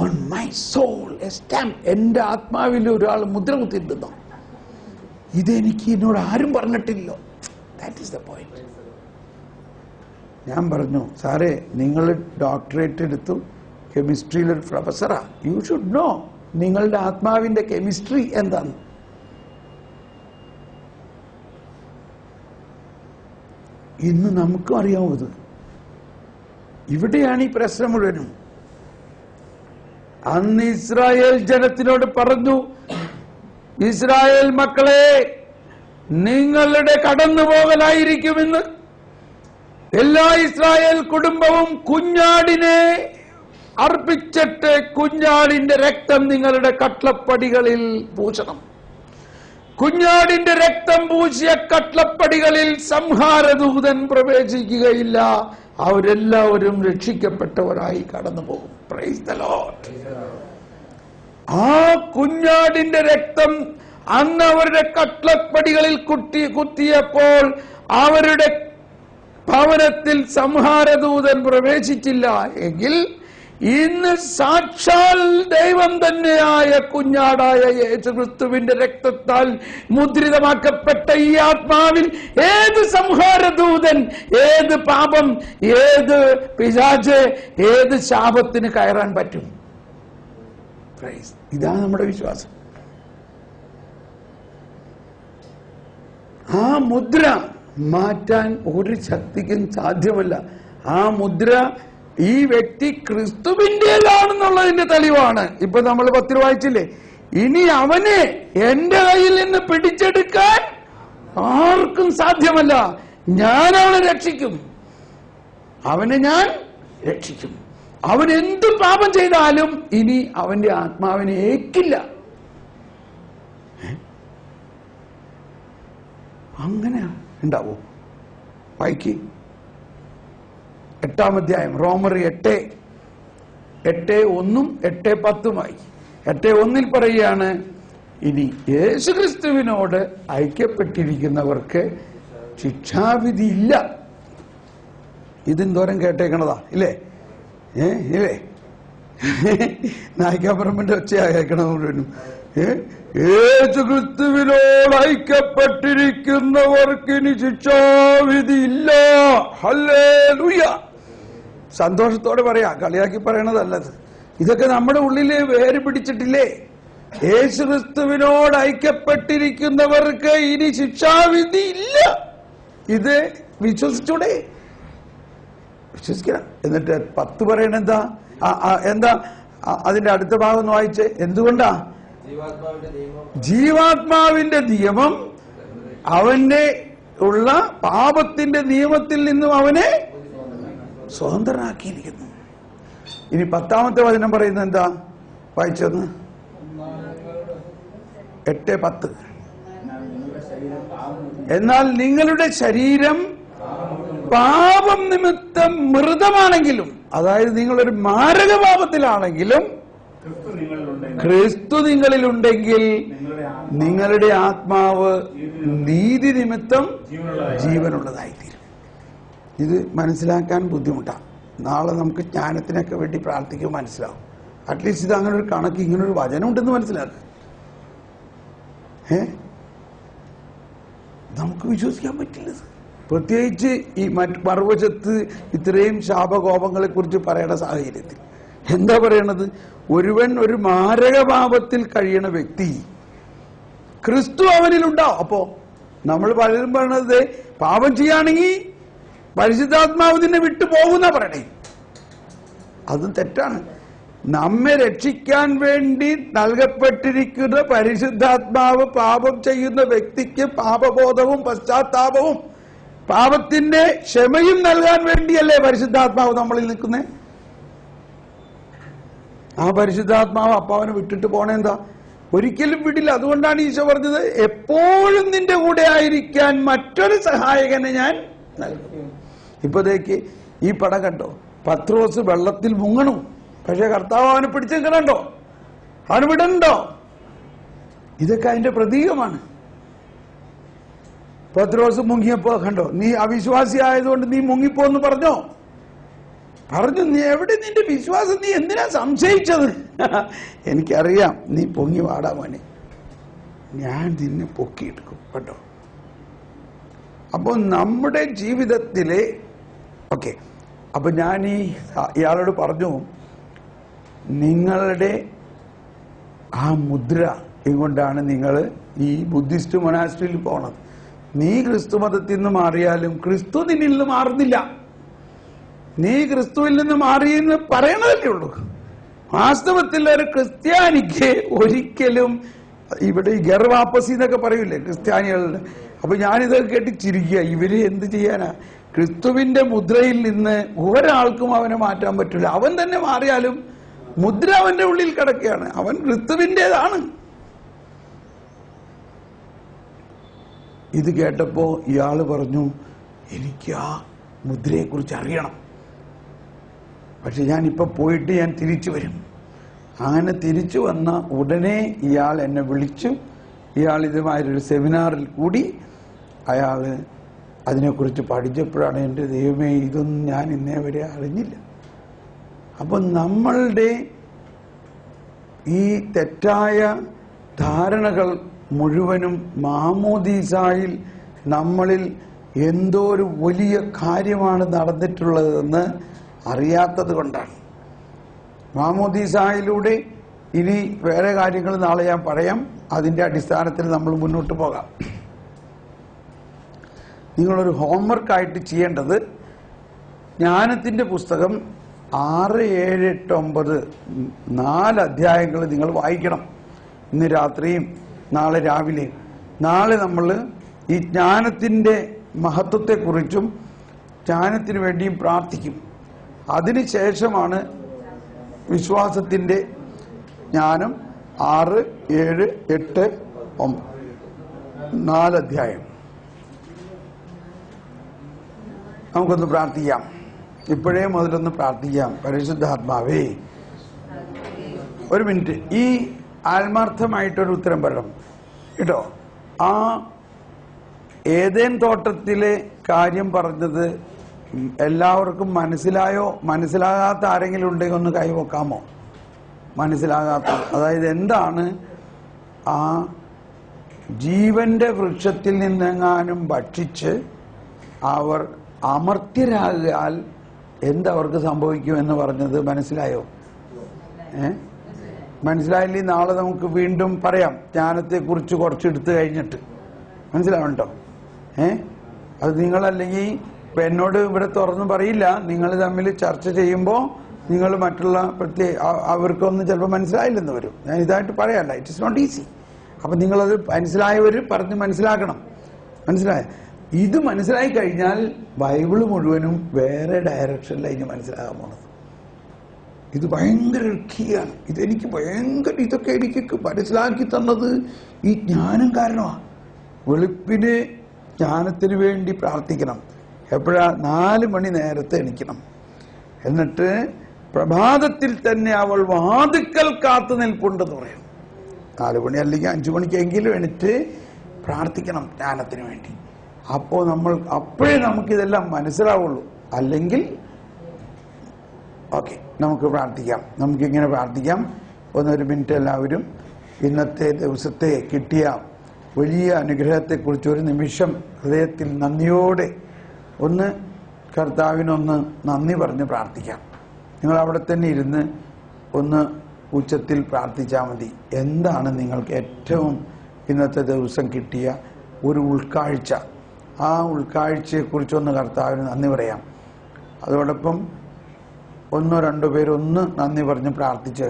On my soul a stamp. എന്റെ ആത്മാവിൽ ഒരാൾ മുദ്ര കുത്തിയിട്ടുണ്ടോ? ഇതെനിക്ക് എന്നോട് ആരും പറഞ്ഞിട്ടില്ലോ. That is the point. ഞാൻ പറഞ്ഞു, സാറേ നിങ്ങൾ ഡോക്ടറേറ്റ് എടുത്തു, കെമിസ്ട്രിയിലൊരു പ്രൊഫസറാ, യു ഷുഡ് നോ നിങ്ങളുടെ ആത്മാവിന്റെ കെമിസ്ട്രി എന്താണ്. ഇന്ന് നമുക്കും അറിയാമോ ഇത്? ഇവിടെയാണ് ഈ പ്രശ്നം മുഴുവനും. അന്ന് ഇസ്രായേൽ ജനത്തിനോട് പറഞ്ഞു, ഇസ്രായേൽ മക്കളെ, നിങ്ങളുടെ കടന്നുപോകലായിരിക്കുമെന്ന്. എല്ലാ ഇസ്രായേൽ കുടുംബവും കുഞ്ഞാടിനെ അർപ്പിച്ചിട്ട് കുഞ്ഞാടിന്റെ രക്തം നിങ്ങളുടെ കട്ലപ്പടികളിൽ പൂശണം. കുഞ്ഞാടിന്റെ രക്തം പൂശിയ കട്ലപ്പടികളിൽ സംഹാരദൂതൻ പ്രവേശിക്കുകയില്ല. അവരെല്ലാവരും രക്ഷിക്കപ്പെട്ടവരായി കടന്നു പോകും. Price the Lord. ആ കുഞ്ഞാടിന്റെ രക്തം അന്ന് അവരുടെ കട്ലപ്പടികളിൽ കുത്തിയപ്പോൾ അവരുടെ ഭവനത്തിൽ സംഹാരദൂതൻ പ്രവേശിച്ചില്ല എങ്കിൽ ഇന്ന് സാക്ഷാൽ ദൈവം തന്നെയായ കുഞ്ഞാടായ യേശുക്രിസ്തുവിന്റെ രക്തത്താൽ മുദ്രിതമാക്കപ്പെട്ട ഈ ആത്മാവിൽ ഏത് സംഹാരദൂതൻ, ഏത് പാപം, ഏത് പിശാച്, ഏത് ശാപത്തിന് കയറാൻ പറ്റും? ഇതാണ് നമ്മുടെ വിശ്വാസം. ആ മുദ്ര മാറ്റാൻ ഒരു ശക്തിക്കും സാധ്യമല്ല. ആ മുദ്ര ഈ വ്യക്തി ക്രിസ്തുവിന്റേതാണെന്നുള്ളതിന്റെ തെളിവാണ്. ഇപ്പൊ നമ്മൾ 10 വായിച്ചില്ലേ, ഇനി അവനെ എന്റെ കയ്യിൽ നിന്ന് പിടിച്ചെടുക്കാൻ ആർക്കും സാധ്യമല്ല. ഞാൻ അവനെ രക്ഷിക്കും, അവനെ ഞാൻ രക്ഷിക്കും. അവൻ എന്ത് പാപം ചെയ്താലും ഇനി അവന്റെ ആത്മാവിനെ ഏൽക്കില്ല. അങ്ങനെ ഉണ്ടാവോ? വായിക്ക് 8-ാം അധ്യായം, റോമർ 8:1 8:10 8:1 പറയുകയാണ്, ഇനി യേശുക്രിസ്തുവിനോട് ഐക്യപ്പെട്ടിരിക്കുന്നവർക്ക് ശിക്ഷാവിധി ഇല്ല. ഇതെന്തോരം കേട്ടേക്കണതാ ഇല്ലേ? ഇല്ലേ? നായികാപറമ്പിന്റെ ഒച്ചയാ കേൾക്കണം. യേശുക്രിസ്തുവിനോട് ഐക്യപ്പെട്ടിരിക്കുന്നവർക്ക് ഇനി ശിക്ഷാവിധി ഇല്ല. ഹല്ലേലൂയ. സന്തോഷത്തോടെ പറയാ, കളിയാക്കി പറയണതല്ലത്. ഇതൊക്കെ നമ്മുടെ ഉള്ളില് വേര് പിടിച്ചിട്ടില്ലേ? യേശുക്രിസ്തുവിനോട് ഐക്യപ്പെട്ടിരിക്കുന്നവർക്ക് ഇനി ശിക്ഷാവിധി ഇല്ല. ഇത് വിശ്വസിച്ചൂടെ? വിശ്വസിക്കണം. എന്നിട്ട് 10 പറയണ എന്താ? അതിന്റെ അടുത്ത ഭാഗം ഒന്ന് വായിച്ച്. എന്തുകൊണ്ടാ? ജീവാത്മാവിന്റെ നിയമം അവന്റെ ഉള്ള പാപത്തിന്റെ നിയമത്തിൽ നിന്നും അവനെ സ്വതന്ത്രനാക്കിയിരിക്കുന്നു. ഇനി 10-ാമത്തെ വചനം പറയുന്നത് എന്താ? വായിച്ചെന്ന് 8:10. എന്നാൽ നിങ്ങളുടെ ശരീരം പാപം നിമിത്തം മൃതമാണെങ്കിലും, അതായത് നിങ്ങളൊരു മാരക പാപത്തിലാണെങ്കിലും ക്രിസ്തു നിങ്ങളിലുണ്ടെങ്കിൽ നിങ്ങളുടെ ആത്മാവ് നീതി നിമിത്തം ജീവനുള്ളതായിത്തീരും. ഇത് മനസ്സിലാക്കാൻ ബുദ്ധിമുട്ടാണ്. നാളെ നമുക്ക് ജ്ഞാനത്തിനൊക്കെ വേണ്ടി പ്രാർത്ഥിക്കുമ്പോൾ മനസ്സിലാവും. അറ്റ്ലീസ്റ്റ് ഇത് അങ്ങനെ ഒരു കണക്ക്, ഇങ്ങനൊരു വചനം ഉണ്ടെന്ന് മനസ്സിലാക്കുക. നമുക്ക് വിശ്വസിക്കാൻ പറ്റില്ല. പ്രത്യേകിച്ച് ഈ മറുവശത്ത് ഇത്രയും ശാപകോപങ്ങളെ കുറിച്ച് പറയേണ്ട സാഹചര്യത്തിൽ എന്താ പറയണത്? ഒരുവൻ ഒരു മാരകപാപത്തിൽ കഴിയണ വ്യക്തി ക്രിസ്തു അവനിലുണ്ടാവും. അപ്പോ നമ്മൾ പലരും പറയണത് പാപം ചെയ്യുകയാണെങ്കിൽ പരിശുദ്ധാത്മാവ് നിന്നെ വിട്ടു പോകുന്ന പറയണേ. അതും തെറ്റാണ്. നമ്മെ രക്ഷിക്കാൻ വേണ്ടി നൽകപ്പെട്ടിരിക്കുന്ന പരിശുദ്ധാത്മാവ് പാപം ചെയ്യുന്ന വ്യക്തിക്ക് പാപബോധവും പശ്ചാത്താപവും പാപത്തിന്റെ ക്ഷമയും നൽകാൻ വേണ്ടിയല്ലേ പരിശുദ്ധാത്മാവ് നമ്മളിൽ നിൽക്കുന്നേ? ആ പരിശുദ്ധാത്മാവ് അപ്പാവനെ വിട്ടിട്ട് പോണെന്താ? ഒരിക്കലും വിടില്ല. അതുകൊണ്ടാണ് ഈശോ പറഞ്ഞത്, എപ്പോഴും നിന്റെ കൂടെ ആയിരിക്കാൻ മറ്റൊരു സഹായകനെ ഞാൻ നൽകും. ഇപ്പോഴത്തേക്ക് ഈ പടം കണ്ടോ, പത്രോസ് വെള്ളത്തിൽ മുങ്ങണു, പക്ഷെ കർത്താവ് അവനെ പിടിച്ചെടുക്കണുണ്ടോ, അവന് വിടണ്ടോ? ഇതൊക്കെ അതിന്റെ പ്രതീകമാണ്. പത്രോസ് മുങ്ങിയപ്പോ കണ്ടോ, നീ അവിശ്വാസി ആയതുകൊണ്ട് നീ മുങ്ങിപ്പോന്ന് പറഞ്ഞു. നീ എവിടെ നിന്റെ വിശ്വാസം, നീ എന്തിനാ സംശയിച്ചത്? എനിക്കറിയാം, നീ പൊങ്ങി വാടാ മോനെ, ഞാൻ നിന്നെ പൊക്കിയെടുക്കും കേട്ടോ. അപ്പൊ നമ്മുടെ ജീവിതത്തിലെ അപ്പൊ ഞാൻ ഇയാളോട് പറഞ്ഞു, നിങ്ങളുടെ ആ മുദ്ര കൊണ്ടാണ് നിങ്ങൾ ഈ ബുദ്ധിസ്റ്റ് മൊനാസ്ട്രിയിൽ പോണത്. നീ ക്രിസ്തു മതത്തിൽ നിന്ന് മാറിയാലും ക്രിസ്തു നിന്നിൽ നിന്ന് മാറുന്നില്ല. നീ ക്രിസ്തുവിൽ നിന്ന് മാറിയെന്ന് പറയണതല്ലേ ഉള്ളൂ. വാസ്തവത്തിൽ ഒരു ക്രിസ്ത്യാനിക്ക് ഒരിക്കലും ഇവിടെ ഈ ഗർവാപ്പസി എന്നൊക്കെ പറയൂലേ ക്രിസ്ത്യാനികളുടെ. അപ്പൊ ഞാനിതൊക്കെ കേട്ട് ചിരിക്കുക, ഇവര് എന്ത് ചെയ്യാനാ? ക്രിസ്തുവിന്റെ മുദ്രയിൽ നിന്ന് ഒരാൾക്കും അവനെ മാറ്റാൻ പറ്റില്ല. അവൻ തന്നെ മാറിയാലും മുദ്ര അവന്റെ ഉള്ളിൽ കിടക്കുകയാണ്, അവൻ ക്രിസ്തുവിൻ്റെതാണ്. ഇത് കേട്ടപ്പോ ഇയാള് പറഞ്ഞു, എനിക്ക് ആ മുദ്രയെക്കുറിച്ച് അറിയണം, പക്ഷെ ഞാനിപ്പോ പോയിട്ട് ഞാൻ തിരിച്ചു വരും. അങ്ങനെ തിരിച്ചു വന്ന ഉടനെ ഇയാൾ എന്നെ വിളിച്ചു. ഇയാൾ ഇതുമായൊരു സെമിനാറിൽ കൂടി അയാള് അതിനെക്കുറിച്ച് പഠിച്ചപ്പോഴാണ് എൻ്റെ ദൈവമേ, ഇതൊന്നും ഞാൻ ഇന്നേ വരെ അറിഞ്ഞില്ല. അപ്പം നമ്മളുടെ ഈ തെറ്റായ ധാരണകൾ മുഴുവനും മാമോദീസായിൽ നമ്മളിൽ എന്തോ ഒരു വലിയ കാര്യമാണ് നടന്നിട്ടുള്ളതെന്ന് അറിയാത്തത് കൊണ്ടാണ്. മാമോദീസായിലൂടെ ഇനി വേറെ കാര്യങ്ങൾ നാളെ ഞാൻ പറയാം. അതിൻ്റെ അടിസ്ഥാനത്തിൽ നമ്മൾ മുന്നോട്ട് പോകാം. നിങ്ങളൊരു ഹോംവർക്കായിട്ട് ചെയ്യേണ്ടത് ജ്ഞാനത്തിൻ്റെ പുസ്തകം 6, 7, 8, 9 4 അധ്യായങ്ങൾ നിങ്ങൾ വായിക്കണം. ഇന്ന് രാത്രിയും നാളെ രാവിലെയും. നാളെ നമ്മൾ ഈ ജ്ഞാനത്തിൻ്റെ മഹത്വത്തെക്കുറിച്ചും ജ്ഞാനത്തിന് വേണ്ടിയും പ്രാർത്ഥിക്കും. അതിനുശേഷമാണ് വിശ്വാസത്തിൻ്റെ ജ്ഞാനം 6, 7, 8, 9 4 അധ്യായം. നമുക്കൊന്ന് പ്രാർത്ഥിക്കാം. ഇപ്പോഴേ മുതലൊന്ന് പ്രാർത്ഥിക്കാം. പരിശുദ്ധാത്മാവേ, ഒരു മിനിറ്റ്, ഈ ആത്മാർത്ഥമായിട്ടൊരു ഉത്തരം പറയണം കേട്ടോ. ആ ഏതേൻ തോട്ടത്തിലെ കാര്യം പറഞ്ഞത് എല്ലാവർക്കും മനസ്സിലായോ? മനസ്സിലാകാത്ത ആരെങ്കിലും ഉണ്ടെങ്കിൽ ഒന്ന് കൈവക്കാമോ? മനസ്സിലാകാത്ത, അതായത് എന്താണ് ആ ജീവന്റെ വൃക്ഷത്തിൽ നിന്നെങ്ങാനും ഭക്ഷിച്ച് അവർ അമർത്യരാകാൽ എന്തവർക്ക് സംഭവിക്കുമെന്ന് പറഞ്ഞത് മനസ്സിലായോ? മനസ്സിലായില്ലേ? നാളെ നമുക്ക് വീണ്ടും പറയാം ജ്ഞാനത്തെക്കുറിച്ച് കുറച്ചെടുത്ത് കഴിഞ്ഞിട്ട്. മനസ്സിലാവണ്ടോ? അത് നിങ്ങളല്ലെങ്കിൽ ഇപ്പം എന്നോട് ഇവിടെ തുറന്ന് പറയില്ല. നിങ്ങൾ തമ്മിൽ ചർച്ച ചെയ്യുമ്പോൾ നിങ്ങൾ മറ്റുള്ള അവർക്കൊന്നും ചിലപ്പോൾ മനസ്സിലായില്ലെന്ന് വരും. ഞാൻ ഇതായിട്ട് പറയാല്ല, ഇറ്റ് ഇസ് നോട്ട് ഈസി. അപ്പം നിങ്ങളത് മനസ്സിലായവർ പറഞ്ഞ് മനസ്സിലാക്കണം. മനസ്സിലായ? ഇത് മനസ്സിലായി കഴിഞ്ഞാൽ ബൈബിള് മുഴുവനും വേറെ ഡയറക്ഷനിലാണ് ഇനി മനസ്സിലാകാൻ പോണത്. ഇത് ഭയങ്കര കീയാണ്. ഇതെനിക്ക് ഭയങ്കര, ഇതൊക്കെ എനിക്ക് മനസ്സിലാക്കി തന്നത് ഈ ജ്ഞാനം കാരണമാണ്. വെളുപ്പിന് ജ്ഞാനത്തിന് വേണ്ടി പ്രാർത്ഥിക്കണം. എപ്പോഴാ? 4 മണി നേരത്തെ എണീക്കണം. എന്നിട്ട് പ്രഭാതത്തിൽ തന്നെ അവൾ വാതിക്കൽ കാത്തു നിൽപ്പുണ്ടെന്ന് പറയും. 4 മണി അല്ലെങ്കിൽ 5 മണിക്കെങ്കിലും എണീറ്റ് പ്രാർത്ഥിക്കണം ജ്ഞാനത്തിന് വേണ്ടി. അപ്പോഴേ നമുക്കിതെല്ലാം മനസ്സിലാവുള്ളൂ. അല്ലെങ്കിൽ ഓക്കെ, നമുക്ക് പ്രാർത്ഥിക്കാം. നമുക്കിങ്ങനെ പ്രാർത്ഥിക്കാം. ഒരു മിനിറ്റ് എല്ലാവരും ഇന്നത്തെ ദിവസത്തെ കിട്ടിയ വലിയ അനുഗ്രഹത്തെക്കുറിച്ച് ഒരു നിമിഷം ഹൃദയത്തിൽ നന്ദിയോടെ ഒന്ന് കർത്താവിനൊന്ന് നന്ദി പറഞ്ഞ് പ്രാർത്ഥിക്കാം. നിങ്ങൾ അവിടെ തന്നെ ഇരുന്ന് ഒന്ന് ഉച്ചത്തിൽ പ്രാർത്ഥിച്ചാൽ മതി. എന്താണ് നിങ്ങൾക്ക് ഏറ്റവും ഇന്നത്തെ ദിവസം കിട്ടിയ ഒരു ഉൾക്കാഴ്ച? ആ ഉൾക്കാഴ്ചയെക്കുറിച്ചൊന്ന് കർത്താവിന് നന്ദി പറയാം. അതോടൊപ്പം 1 2 പേരൊന്ന് നന്ദി പറഞ്ഞ് പ്രാർത്ഥിച്ച്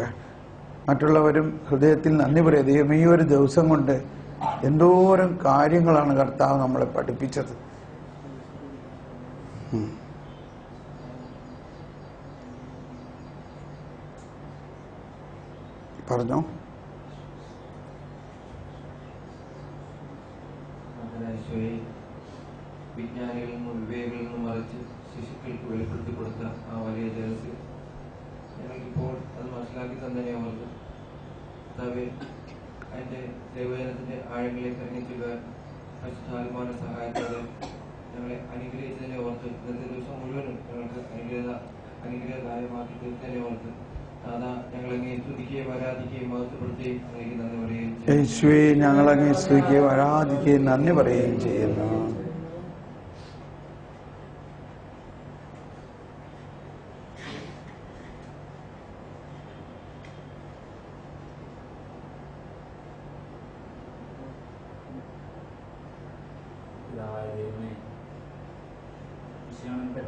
മറ്റുള്ളവരും ഹൃദയത്തിൽ നന്ദി പറയുക. ദൈവം ഈ ഒരു ദിവസം കൊണ്ട് എന്തോരം കാര്യങ്ങളാണ് കർത്താവ് നമ്മളെ പഠിപ്പിച്ചത്. പറഞ്ഞോ. വിജ്ഞാനികളിൽ നിന്നും വിവേകളിൽ നിന്നും മറിച്ച് ശിശുക്കൾക്ക് വെളിപ്പെടുത്തി കൊടുത്ത ആ വലിയ രഹസ്യം ഞങ്ങൾക്കിപ്പോൾ അത് മനസ്സിലാക്കി തന്നെ ഓർത്ത് കർത്താവേ, അതിൻ്റെ ദൈവജനത്തിൻ്റെ ആഴങ്ങളിലേക്ക് ഇറങ്ങിച്ചെല്ലുവാൻ പരിശുദ്ധാത്മാവിന്റെ സഹായത്തോടെ ഞങ്ങളെ അനുഗ്രഹിച്ചതിനെ ഓർത്ത് ഇന്നത്തെ ദിവസം മുഴുവനും ഞങ്ങൾക്ക് അനുഗ്രഹദായമാക്കി തീർത്തതിനെ ഓർത്ത് ദാദാ ഞങ്ങളങ്ങേ സ്തുതിക്കുകയും ആരാധിക്കുകയും മഹത്വപ്പെടുത്തുകയും അങ്ങേക്ക് നന്ദി പറയുകയും യേശുവേ, ഞങ്ങളങ്ങേ സ്തുതിക്കുകയും ആരാധിക്കുകയും നന്ദി പറയുകയും ചെയ്യുന്നു.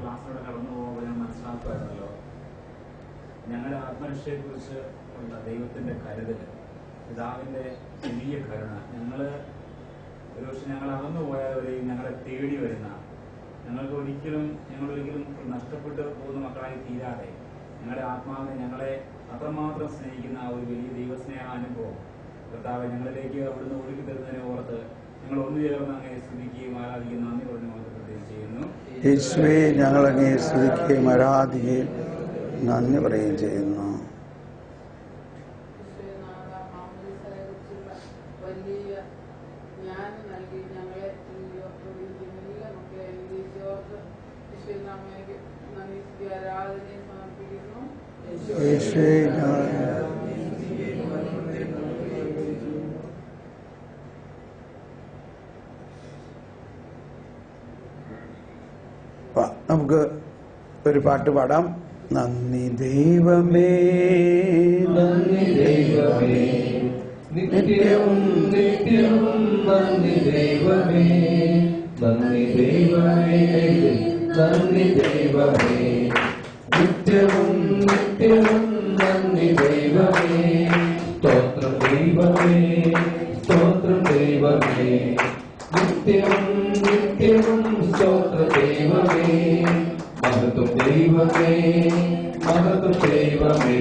ക്ലാസ്സിലൂടെ കടന്നു പോകുമ്പോൾ ഞാൻ മനസ്സിലാക്കുമായിരുന്നല്ലോ, ഞങ്ങളുടെ ആത്മരക്ഷയെക്കുറിച്ച് ഉള്ള ദൈവത്തിൻ്റെ കരുതൽ, പിതാവിൻ്റെ വലിയ കരുണ. ഒരുപക്ഷെ ഞങ്ങൾ അകന്നു പോയവരെയും ഞങ്ങളെ തേടി വരുന്ന, ഞങ്ങളൊരിക്കലും നഷ്ടപ്പെട്ടു പോകുന്ന മക്കളായി തീരാതെ ഞങ്ങളുടെ ആത്മാവിനെ ഞങ്ങളെ അത്രമാത്രം സ്നേഹിക്കുന്ന ആ ഒരു വലിയ ദൈവസ്നേഹാനുഭവം കർത്താവെ ഞങ്ങളിലേക്ക് അവിടുന്ന് ഒഴുകി തരുന്നതിനെ ഓർത്ത് ഞങ്ങൾ ഒന്നു ചേർന്ന് അങ്ങനെ സ്തുതിക്കുകയും ആരാധിക്കുകയും നന്ദി പറഞ്ഞു ചെയ്യുന്നു. യേശുവേ, ഞങ്ങളങ്ങേ സ്തുതിക്കുകയും ആരാധിക്കുകയും നന്ദി പറയുകയും ചെയ്യുന്നു. യേശുവേ, നമുക്ക് ഒരു പാട്ട് പാടാം. നന്ദി ദൈവമേ, നന്ദി ദൈവമേ, നിത്യവും നിത്യവും നന്ദി ദൈവമേ, നന്ദി ദൈവമേ, നന്ദി ദൈവമേ, നിത്യവും നിത്യവും നന്ദി ദൈവമേ, സ്തോത്രം ദൈവമേ, സ്തോത്രം ദൈവമേ, നിത്യവും നിത്യവും സ്തോത്ര ദൈവമേ, മഹത്വം ദൈവമേ, മഹത്വം ദൈവമേ,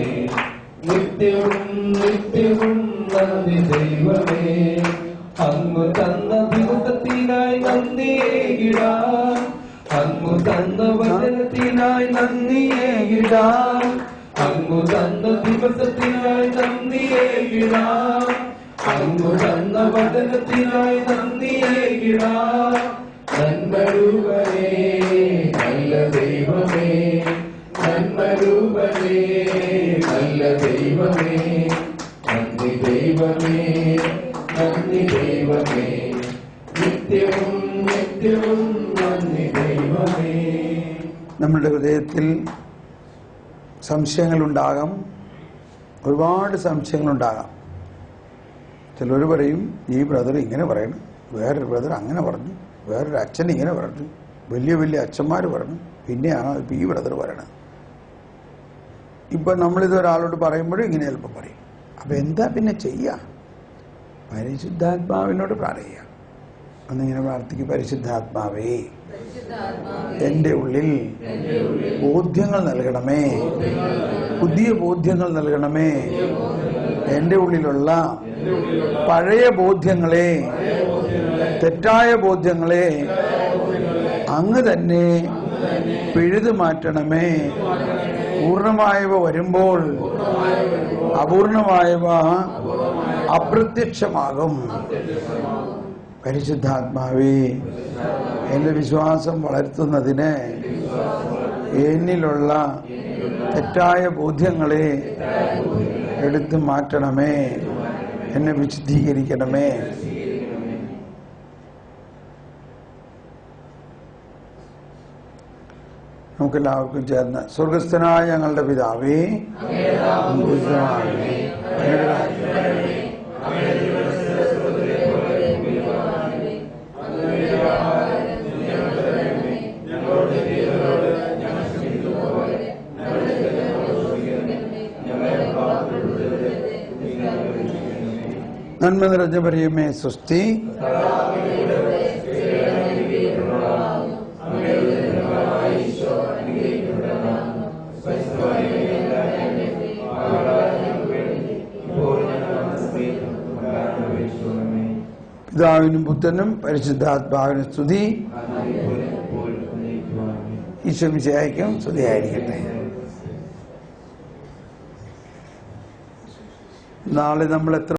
നിത്യവും നിത്യവും നന്ദി ദൈവമേ, അങ്ങ് തന്ന ദിവസത്തിനായി നന്ദിയേകിടാം, അങ്ങ് തന്ന വചനത്തിനായി നന്ദിയേകിടാം, അങ്ങ് തന്ന ദിവസത്തിനായി നന്ദിയേകിടാം, അങ്ങ് തന്ന വചനത്തിനായി നന്ദിയേകിടാം. നന്മരൂപനേ, നല്ല ദൈവമേ, നന്മരൂപനേ, നല്ല ദൈവമേ, നന്ദി ദൈവമേ, നന്ദി ദൈവമേ, നിത്യവും നിത്യവും നന്ദി ദൈവമേ. നമ്മുടെ ഹൃദയത്തിൽ സംശയങ്ങളുണ്ടാകാം, ഒരുപാട് സംശയങ്ങളുണ്ടാകാം. ചിലർ പറയും ഈ ബ്രദർ ഇങ്ങനെ പറയണം, വേറൊരു ബ്രദർ അങ്ങനെ പറഞ്ഞു, വേറൊരു അച്ഛൻ ഇങ്ങനെ പറഞ്ഞു, വലിയ വലിയ അച്ഛന്മാർ പറഞ്ഞു, പിന്നെയാണ് ഇപ്പം ഈ ബ്രദർ പറയണത്. ഇപ്പം നമ്മളിത് ഒരാളോട് പറയുമ്പോഴും ഇങ്ങനെ ചിലപ്പോൾ പറയും. അപ്പം എന്താ പിന്നെ ചെയ്യുക? പരിശുദ്ധാത്മാവിനോട് പറയുക. ഒന്നിങ്ങനെ പ്രാർത്ഥിക്കും, പരിശുദ്ധാത്മാവേ, എൻ്റെ ഉള്ളിൽ ബോധ്യങ്ങൾ നൽകണമേ, പുതിയ ബോധ്യങ്ങൾ നൽകണമേ, എൻ്റെ ഉള്ളിലുള്ള പഴയ ബോധ്യങ്ങളെ, തെറ്റായ ബോധ്യങ്ങളെ അങ്ങ് തന്നെ പിഴുതു മാറ്റണമേ. പൂർണ്ണമായവ വരുമ്പോൾ അപൂർണമായവ അപ്രത്യക്ഷമാകും. പരിശുദ്ധാത്മാവേ, എൻ്റെ വിശ്വാസം വളർത്തുന്നതിന് എന്നിലുള്ള തെറ്റായ ബോധ്യങ്ങളെ എടുത്തു മാറ്റണമേ, എന്നെ വിശുദ്ധീകരിക്കണമേ. നമുക്കെല്ലാവർക്കും ചേർന്ന് സ്വർഗസ്ഥനായ ഞങ്ങളുടെ പിതാവേ, നന്മ നിറഞ്ഞ മറിയമേ സ്വസ്തി, പിതാവിനും പുത്രനും പരിശുദ്ധാത്മാവിനും സ്തുതി. ഈശോ മിശിഹായ്ക്കും സ്തുതിയായിരിക്കട്ടെ. നാളെ നമ്മൾ എത്ര